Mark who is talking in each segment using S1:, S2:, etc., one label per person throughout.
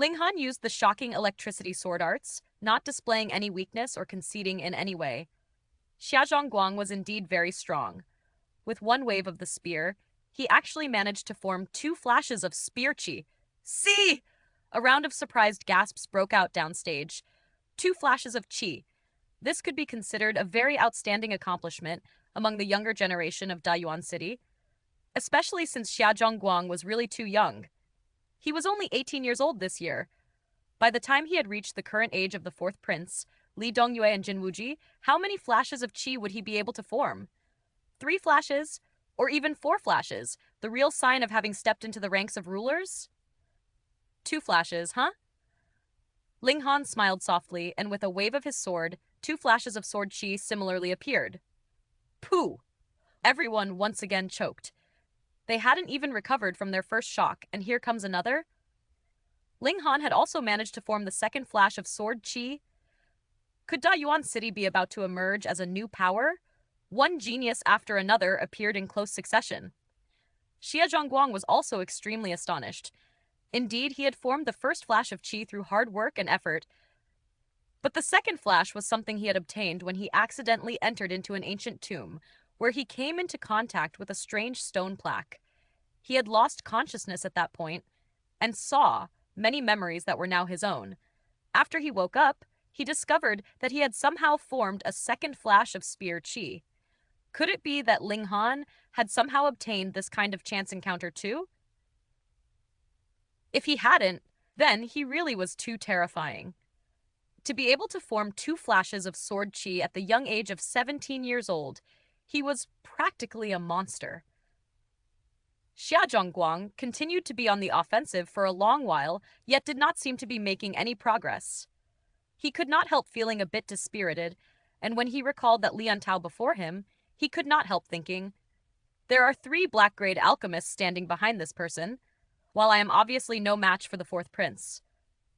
S1: Ling Han used the shocking electricity sword arts, not displaying any weakness or conceding in any way. Xia Zhongguang was indeed very strong. With one wave of the spear, he actually managed to form two flashes of spear chi. See! A round of surprised gasps broke out downstage. Two flashes of chi. This could be considered a very outstanding accomplishment among the younger generation of Dayuan City, especially since Xia Zhongguang was really too young. He was only 18 years old this year. By the time he had reached the current age of the fourth prince, Li Dongyue and Jin Wuji, how many flashes of chi would he be able to form? 3 flashes? Or even 4 flashes? The real sign of having stepped into the ranks of rulers? 2 flashes, huh? Ling Han smiled softly, and with a wave of his sword, 2 flashes of sword chi similarly appeared. Pooh! Everyone once again choked. They hadn't even recovered from their first shock, and here comes another? Ling Han had also managed to form the second flash of sword chi. Could Dayuan City be about to emerge as a new power? One genius after another appeared in close succession. Xia Zhongguang was also extremely astonished. Indeed, he had formed the first flash of chi through hard work and effort, but the second flash was something he had obtained when he accidentally entered into an ancient tomb, where he came into contact with a strange stone plaque. He had lost consciousness at that point, and saw many memories that were now his own. After he woke up, he discovered that he had somehow formed a second flash of spear chi. Could it be that Ling Han had somehow obtained this kind of chance encounter too? If he hadn't, then he really was too terrifying. To be able to form 2 flashes of sword chi at the young age of 17 years old, he was practically a monster. Xia Zhongguang continued to be on the offensive for a long while, yet did not seem to be making any progress. He could not help feeling a bit dispirited, and when he recalled that Lian Tao before him, he could not help thinking, there are 3 black-grade alchemists standing behind this person, while I am obviously no match for the 4th prince.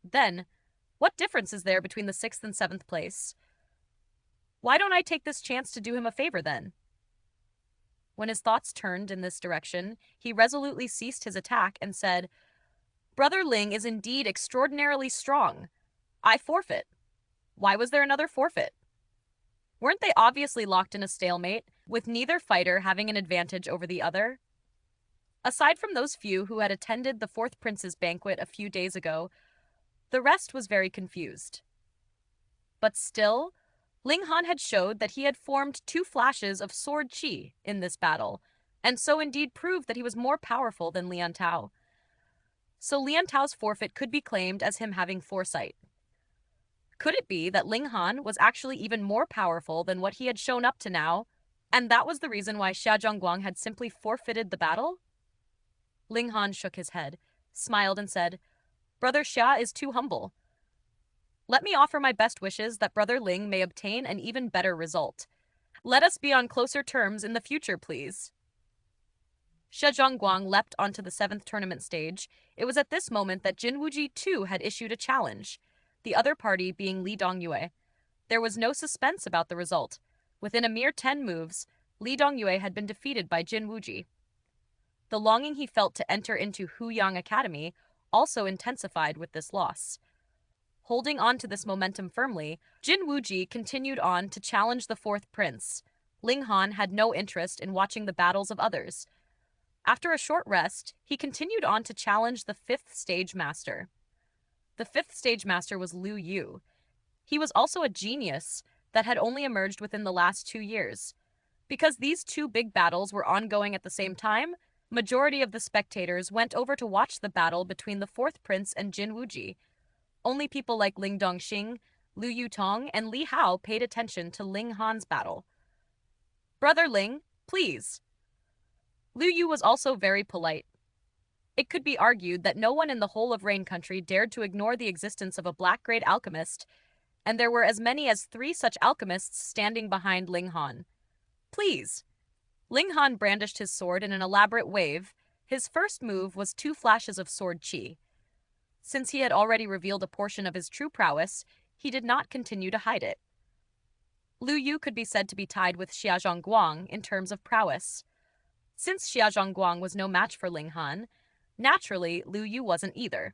S1: Then, what difference is there between the 6th and 7th place? Why don't I take this chance to do him a favor then? When his thoughts turned in this direction, he resolutely ceased his attack and said, Brother Ling is indeed extraordinarily strong. I forfeit. Why was there another forfeit? Weren't they obviously locked in a stalemate, with neither fighter having an advantage over the other? Aside from those few who had attended the 4th prince's banquet a few days ago, the rest was very confused. But still, Ling Han had showed that he had formed 2 flashes of sword chi in this battle, and so indeed proved that he was more powerful than Lian Tao. So Lian Tao's forfeit could be claimed as him having foresight. Could it be that Ling Han was actually even more powerful than what he had shown up to now, and that was the reason why Xia Zhongguang had simply forfeited the battle? Ling Han shook his head, smiled and said, Brother Xia is too humble. Let me offer my best wishes that Brother Ling may obtain an even better result. Let us be on closer terms in the future, please. Xia Zhongguang leapt onto the 7th tournament stage. It was at this moment that Jin Wuji too had issued a challenge, the other party being Li Dongyue. There was no suspense about the result. Within a mere 10 moves, Li Dongyue had been defeated by Jin Wuji. The longing he felt to enter into Huyang Academy also intensified with this loss. Holding on to this momentum firmly, Jin Wuji continued on to challenge the 4th prince. Ling Han had no interest in watching the battles of others. After a short rest, he continued on to challenge the 5th stage master. The 5th stage master was Liu Yu. He was also a genius that had only emerged within the last 2 years. Because these 2 big battles were ongoing at the same time, majority of the spectators went over to watch the battle between the 4th prince and Jin Wuji. Only people like Ling Dongxing, Liu Yutong, and Li Hao paid attention to Ling Han's battle. Brother Ling, please. Liu Yu was also very polite. It could be argued that no one in the whole of Rain Country dared to ignore the existence of a black-grade alchemist, and there were as many as 3 such alchemists standing behind Ling Han. Please. Ling Han brandished his sword in an elaborate wave. His first move was 2 flashes of sword chi. Since he had already revealed a portion of his true prowess, he did not continue to hide it. Liu Yu could be said to be tied with Xia Zhongguang in terms of prowess. Since Xia Zhongguang was no match for Ling Han, naturally Liu Yu wasn't either.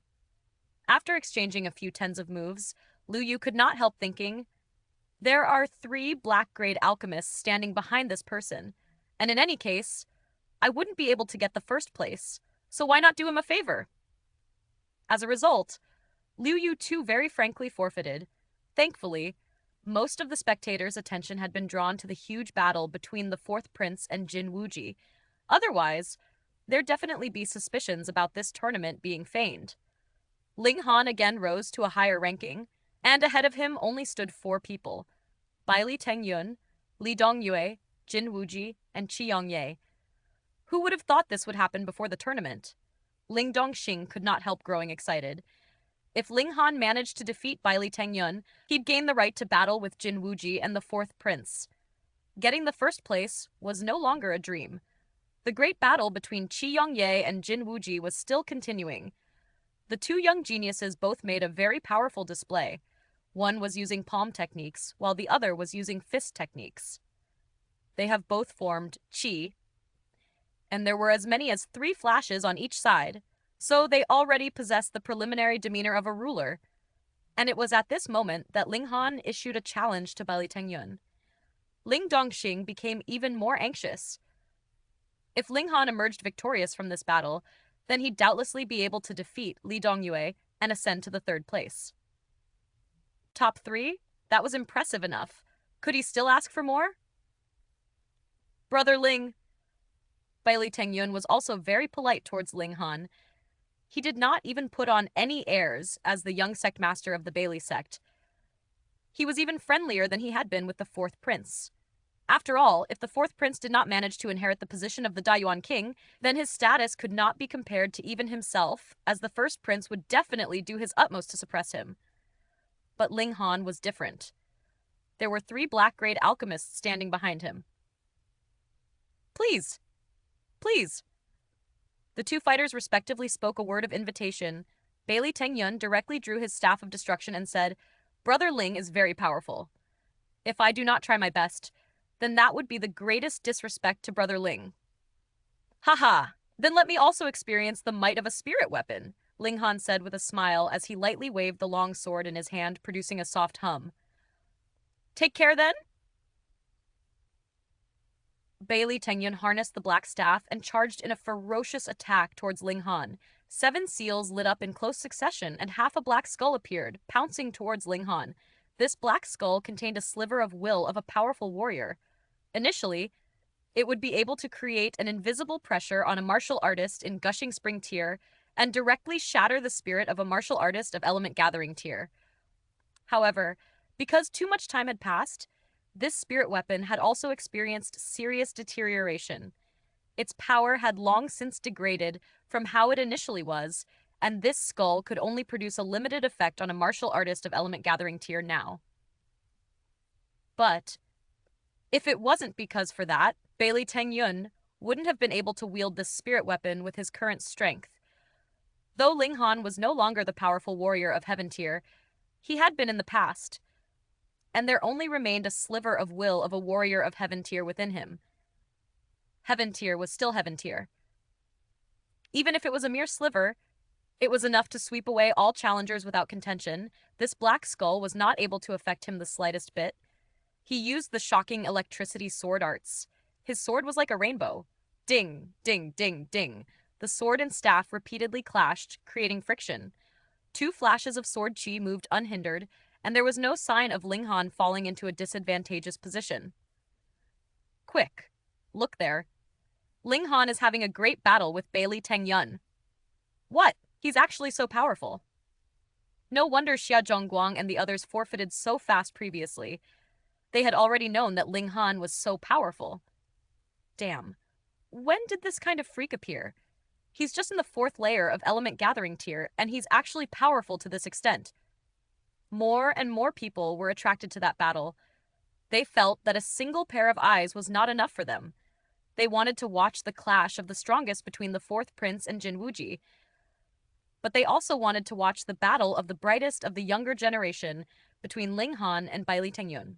S1: After exchanging a few tens of moves, Lu Yu could not help thinking, there are 3 black-grade alchemists standing behind this person, and in any case, I wouldn't be able to get the first place, so why not do him a favor? As a result, Liu Yu too very frankly forfeited. Thankfully, most of the spectators' attention had been drawn to the huge battle between the fourth prince and Jin Wuji. Otherwise, there'd definitely be suspicions about this tournament being feigned. Ling Han again rose to a higher ranking, and ahead of him only stood 4 people: Baili Tengyun, Li Dongyue, Jin Wuji, and Qi Yongye. Who would have thought this would happen before the tournament? Ling Dongxing could not help growing excited. If Ling Han managed to defeat Baili Tengyun, he'd gain the right to battle with Jin Wuji and the fourth prince. Getting the first place was no longer a dream. The great battle between Qi Yongye and Jin Wuji was still continuing. The 2 young geniuses both made a very powerful display. One was using palm techniques, while the other was using fist techniques. They have both formed Qi, and there were as many as 3 flashes on each side, so they already possessed the preliminary demeanor of a ruler. And it was at this moment that Ling Han issued a challenge to Baili Tengyun. Ling Dongxing became even more anxious. If Ling Han emerged victorious from this battle, then he'd doubtlessly be able to defeat Li Dongyue and ascend to the 3rd place. Top 3? That was impressive enough. Could he still ask for more? Brother Ling. Baili Tengyun was also very polite towards Ling Han. He did not even put on any airs as the young sect master of the Baili sect. He was even friendlier than he had been with the 4th prince. After all, if the 4th prince did not manage to inherit the position of the Daiyuan king, then his status could not be compared to even himself, as the 1st prince would definitely do his utmost to suppress him. But Ling Han was different. There were 3 black-grade alchemists standing behind him. Please. Please. The 2 fighters respectively spoke a word of invitation. Baili Tengyun directly drew his staff of destruction and said, Brother Ling is very powerful. If I do not try my best, then that would be the greatest disrespect to Brother Ling. Haha, then let me also experience the might of a spirit weapon, Ling Han said with a smile as he lightly waved the long sword in his hand, producing a soft hum. Take care then? Baili Tengyun harnessed the black staff and charged in a ferocious attack towards Ling Han. 7 seals lit up in close succession, and half a black skull appeared, pouncing towards Ling Han. This black skull contained a sliver of will of a powerful warrior. Initially, it would be able to create an invisible pressure on a martial artist in Gushing Spring tier and directly shatter the spirit of a martial artist of Element Gathering tier. However, because too much time had passed, this spirit weapon had also experienced serious deterioration. Its power had long since degraded from how it initially was, and this skull could only produce a limited effect on a martial artist of Element Gathering tier now. But if it wasn't because for that, Baili Tengyun wouldn't have been able to wield this spirit weapon with his current strength. Though Ling Han was no longer the powerful warrior of Heaven tier, he had been in the past, and there only remained a sliver of will of a warrior of Heaven tier within him. Heaven tier was still Heaven tier. Even if it was a mere sliver, it was enough to sweep away all challengers without contention. This black skull was not able to affect him the slightest bit. He used the shocking electricity sword arts. His sword was like a rainbow. Ding, ding, ding, ding. The sword and staff repeatedly clashed, creating friction. 2 flashes of sword chi moved unhindered, and there was no sign of Ling Han falling into a disadvantageous position. Quick, look there. Ling Han is having a great battle with Baili Tengyun. What? He's actually so powerful. No wonder Xia Zhongguang and the others forfeited so fast previously. They had already known that Ling Han was so powerful. Damn. When did this kind of freak appear? He's just in the 4th layer of Element Gathering tier, and he's actually powerful to this extent. More and more people were attracted to that battle. They felt that a single pair of eyes was not enough for them. They wanted to watch the clash of the strongest between the 4th prince and Jin Wuji. But they also wanted to watch the battle of the brightest of the younger generation between Ling Han and Baili Tengyun.